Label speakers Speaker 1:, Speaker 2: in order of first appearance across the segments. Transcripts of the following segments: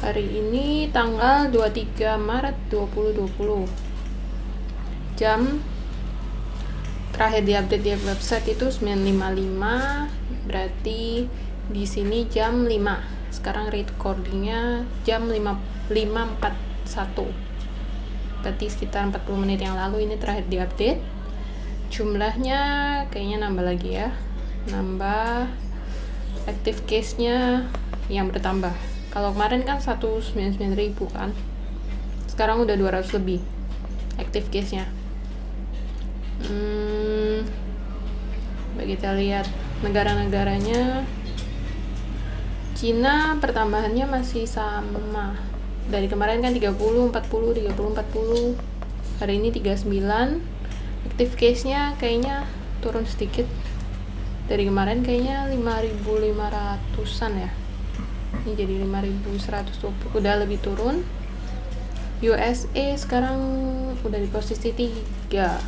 Speaker 1: Hari ini tanggal 23 Maret 2020. Jam terakhir diupdate di website itu 9.55, berarti di sini jam 5. Sekarang recordingnya jam 5.41. Berarti sekitar 40 menit yang lalu ini terakhir diupdate. Jumlahnya kayaknya nambah lagi ya. Nambah active case-nya yang bertambah. Kalau kemarin kan 199.000 kan. Sekarang udah 200 lebih active case-nya. Kita lihat negara-negaranya. Cina pertambahannya masih sama. Dari kemarin kan 30, 40, 30, 40. Hari ini 39. Active case-nya kayaknya turun sedikit. Dari kemarin kayaknya 5.500-an ya. Ini jadi 5.120, udah lebih turun. USA sekarang udah di posisi 3.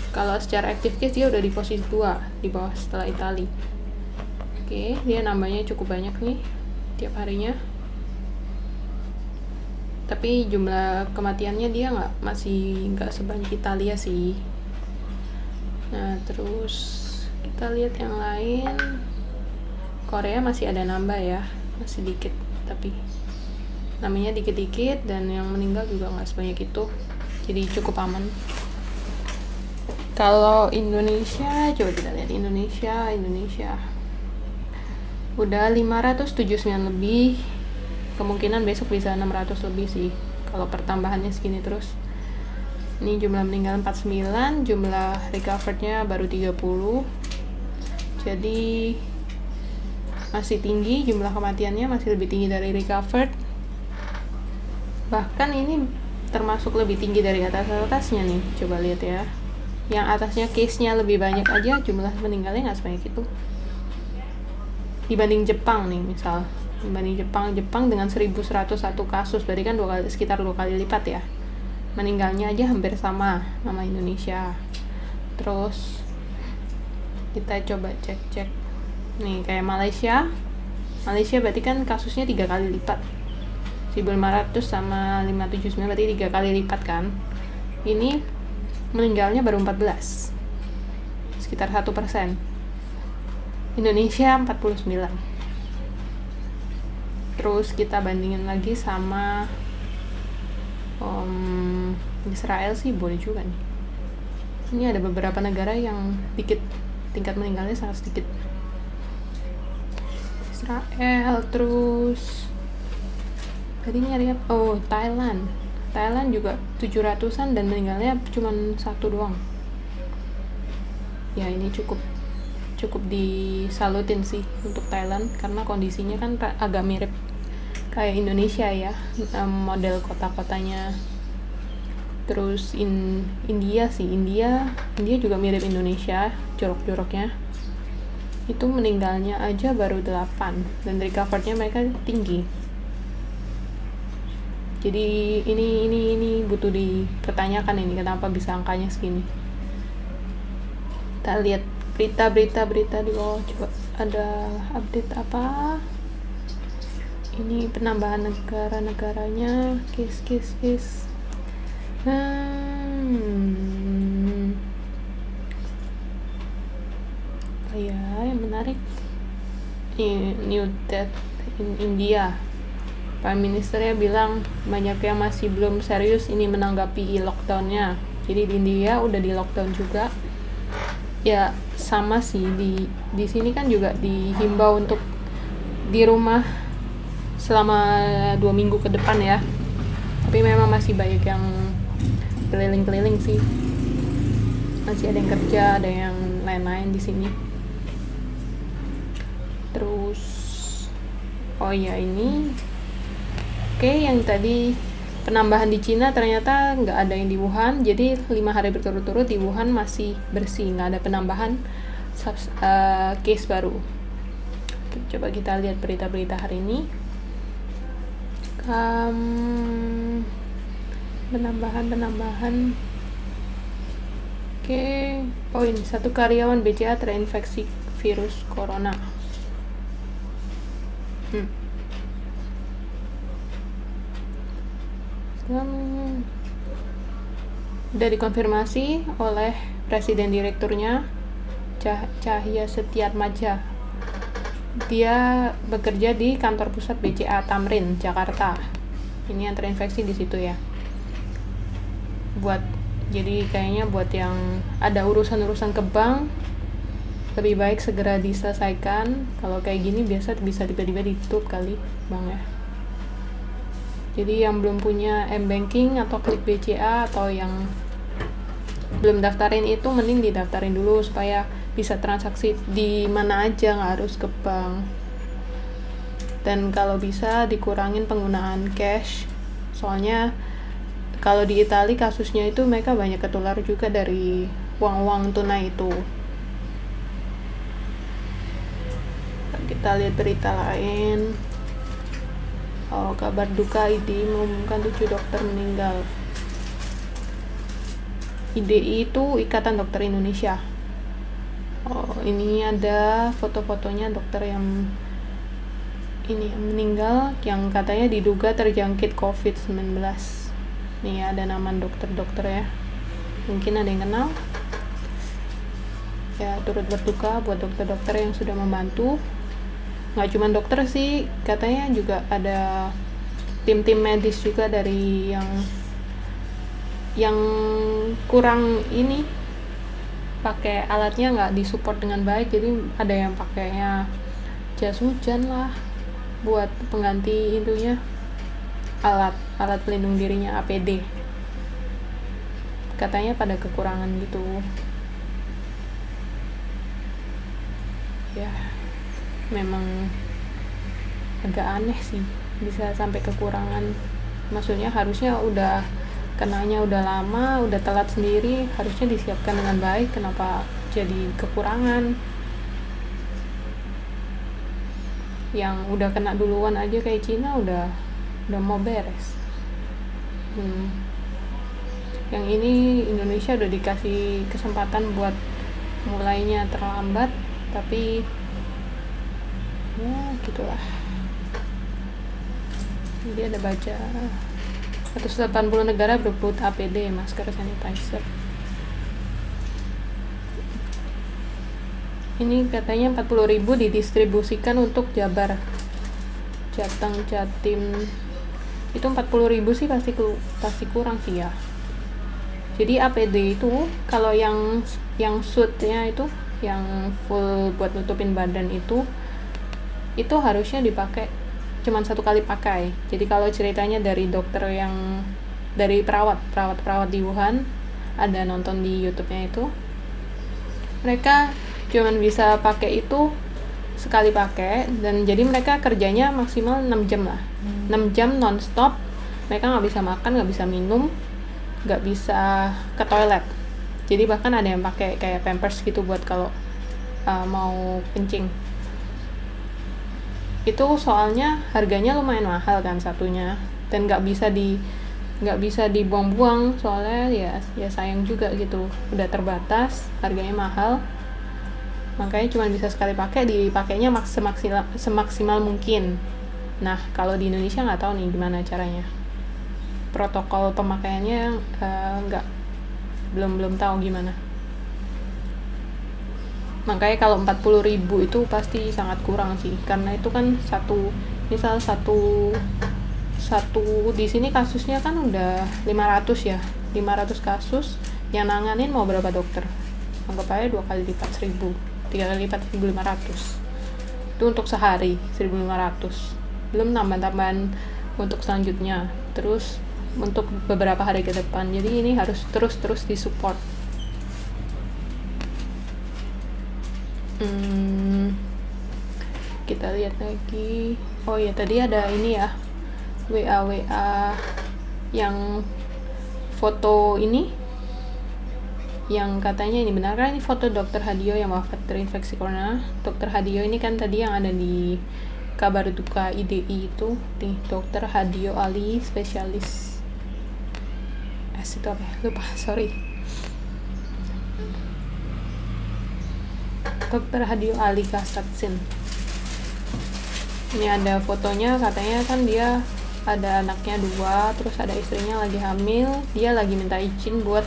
Speaker 1: Kalau secara active case dia udah di posisi 2, di bawah setelah Italia. Oke, dia nambahnya cukup banyak nih tiap harinya. Tapi jumlah kematiannya dia masih nggak sebanyak Italia sih. Nah, terus kita lihat yang lain. Korea masih ada nambah ya, masih dikit, tapi namanya dikit-dikit, dan yang meninggal juga nggak sebanyak itu, jadi cukup aman. Kalau Indonesia, coba kita lihat Indonesia udah 579 lebih, kemungkinan besok bisa 600 lebih sih kalau pertambahannya segini terus. Ini jumlah meninggal 49, jumlah recoverednya baru 30, jadi masih tinggi. Jumlah kematiannya masih lebih tinggi dari recovered, bahkan ini termasuk lebih tinggi dari atasnya nih. Coba lihat ya, yang atasnya case-nya lebih banyak aja, jumlah meninggalnya nggak sebanyak itu dibanding Jepang nih. Misal dibanding Jepang dengan 1.101 kasus, berarti kan sekitar 2 kali lipat ya. Meninggalnya aja hampir sama sama Indonesia. Terus kita coba cek nih, kayak Malaysia berarti kan kasusnya 3 kali lipat, 1.500 sama 579 berarti 3 kali lipat kan. Ini meninggalnya baru 14, sekitar 1%. Indonesia 49. Terus kita bandingin lagi sama Israel sih boleh juga nih. Ini ada beberapa negara yang dikit, tingkat meninggalnya sangat sedikit. Israel, terus tadi nyari apa? Oh, Thailand juga 700-an dan meninggalnya cuma 1 doang. Ya, ini cukup disalutin sih untuk Thailand, karena kondisinya kan agak mirip kayak Indonesia ya, model kota-kotanya. Terus India juga mirip Indonesia, jorok-joroknya. Itu meninggalnya aja baru 8, dan recoverednya mereka tinggi. Jadi ini butuh dipertanyakan ini, kenapa bisa angkanya segini. Kita lihat berita di bawah. Coba ada update apa. Ini penambahan negara-negaranya, case. Ya, yang menarik new death in India. Prime Ministernya bilang banyak yang masih belum serius ini menanggapi lockdownnya. Jadi di India udah di lockdown juga. Ya sama sih, di sini kan juga dihimbau untuk di rumah selama 2 minggu ke depan ya. Tapi memang masih banyak yang keliling-keliling sih. Masih ada yang kerja, ada yang lain-lain di sini. Terus oh ya, ini oke, yang tadi penambahan di Cina ternyata nggak ada yang di Wuhan, jadi 5 hari berturut-turut di Wuhan masih bersih, nggak ada penambahan case baru. Coba kita lihat berita-berita hari ini. Penambahan. Oke, oh ini 1 karyawan BCA terinfeksi virus corona. udah dikonfirmasi oleh presiden direkturnya Cahya Setiatmaja. Dia bekerja di kantor pusat BCA Tamrin, Jakarta. Ini yang terinfeksi di situ ya. Jadi kayaknya buat yang ada urusan-urusan ke bank, lebih baik segera diselesaikan. Kalau kayak gini biasa bisa tiba-tiba ditutup kali bang ya. Jadi yang belum punya M-Banking atau Klik BCA atau yang belum daftarin itu mending didaftarin dulu supaya bisa transaksi di mana aja, nggak harus ke bank. Dan kalau bisa dikurangin penggunaan cash, soalnya kalau di Italia kasusnya itu mereka banyak ketular juga dari uang-uang tunai itu. Kita lihat berita lain. Kabar duka IDI mengumumkan 7 dokter meninggal. IDI itu Ikatan Dokter Indonesia. Ini ada foto-fotonya dokter yang meninggal, yang katanya diduga terjangkit COVID-19. Nih ada nama dokter-dokter ya. Mungkin ada yang kenal. Ya, turut berduka buat dokter-dokter yang sudah membantu. Nggak cuma dokter sih, katanya juga ada tim-tim medis juga dari yang kurang ini, pakai alatnya nggak disupport dengan baik, jadi ada yang pakainya jas hujan lah buat pengganti intinya alat pelindung dirinya, APD. Katanya pada kekurangan gitu ya. Memang agak aneh sih bisa sampai kekurangan. Maksudnya harusnya udah kenanya udah lama, udah telat sendiri, harusnya disiapkan dengan baik, kenapa jadi kekurangan? Yang udah kena duluan aja kayak Cina udah mau beres. Yang ini Indonesia udah dikasih kesempatan buat mulainya terlambat, tapi ya gitulah. Jadi ada baca 180 negara berebut APD, masker, sanitizer. Ini katanya 40.000 didistribusikan untuk Jabar, Jateng, Jatim. Itu 40.000 sih pasti kurang sih ya. Jadi APD itu kalau yang suitnya itu yang full buat nutupin badan itu harusnya dipakai cuman 1 kali pakai. Jadi kalau ceritanya dari dokter dari perawat di Wuhan, ada nonton di YouTube-nya itu, mereka cuman bisa pakai itu sekali pakai, dan jadi mereka kerjanya maksimal 6 jam lah. 6 jam non-stop, mereka nggak bisa makan, nggak bisa minum, nggak bisa ke toilet. Jadi bahkan ada yang pakai kayak pampers gitu buat kalau mau kencing. Itu soalnya harganya lumayan mahal kan satunya, dan nggak bisa dibuang-buang, soalnya ya sayang juga gitu, udah terbatas, harganya mahal, makanya cuma bisa sekali pakai, dipakainya semaksimal mungkin. Nah kalau di Indonesia nggak tahu nih gimana caranya, protokol pemakaiannya belum tahu gimana. Makanya kalau 40.000 itu pasti sangat kurang sih, karena itu kan satu di sini kasusnya kan udah 500 ya, 500 kasus, yang nanganin mau berapa dokter? Anggap aja 2 kali lipat 1.000, 3 kali lipat 1.500. Itu untuk sehari 1.500, belum tambahan untuk selanjutnya, terus untuk beberapa hari ke depan. Jadi ini harus terus disupport. Kita lihat lagi. Oh ya, tadi ada ini ya, WA yang foto ini, yang katanya ini benar kan, ini foto Dr. Hadio yang wafat terinfeksi corona. Dr. Hadio ini kan tadi yang ada di kabar duka IDI itu nih, Dr. Hadio Ali, spesialis itu apa ya, lupa, sorry. Dr. Hadio Ali Kasatsin. Ini ada fotonya, katanya kan dia ada anaknya 2, terus ada istrinya lagi hamil, dia lagi minta izin buat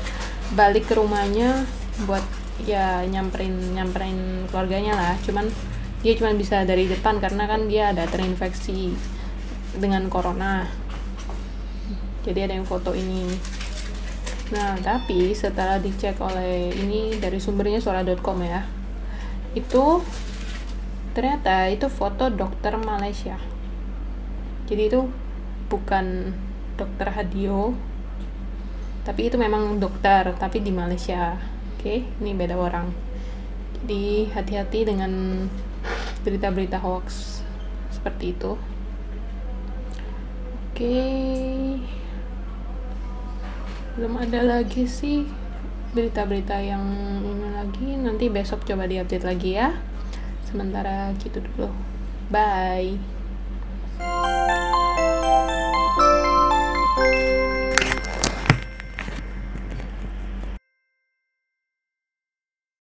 Speaker 1: balik ke rumahnya buat ya nyamperin keluarganya lah, cuman dia cuma bisa dari depan karena kan dia ada terinfeksi dengan corona. Jadi ada yang foto ini. Nah, tapi setelah dicek oleh ini dari sumbernya suara.com ya, itu ternyata itu foto dokter Malaysia. Jadi itu bukan dokter Hadio, tapi itu memang dokter tapi di Malaysia. Oke, ini beda orang. Jadi hati-hati dengan berita-berita hoax seperti itu. Oke, belum ada lagi sih berita-berita yang ini lagi, nanti besok coba diupdate lagi ya. Sementara gitu dulu, bye.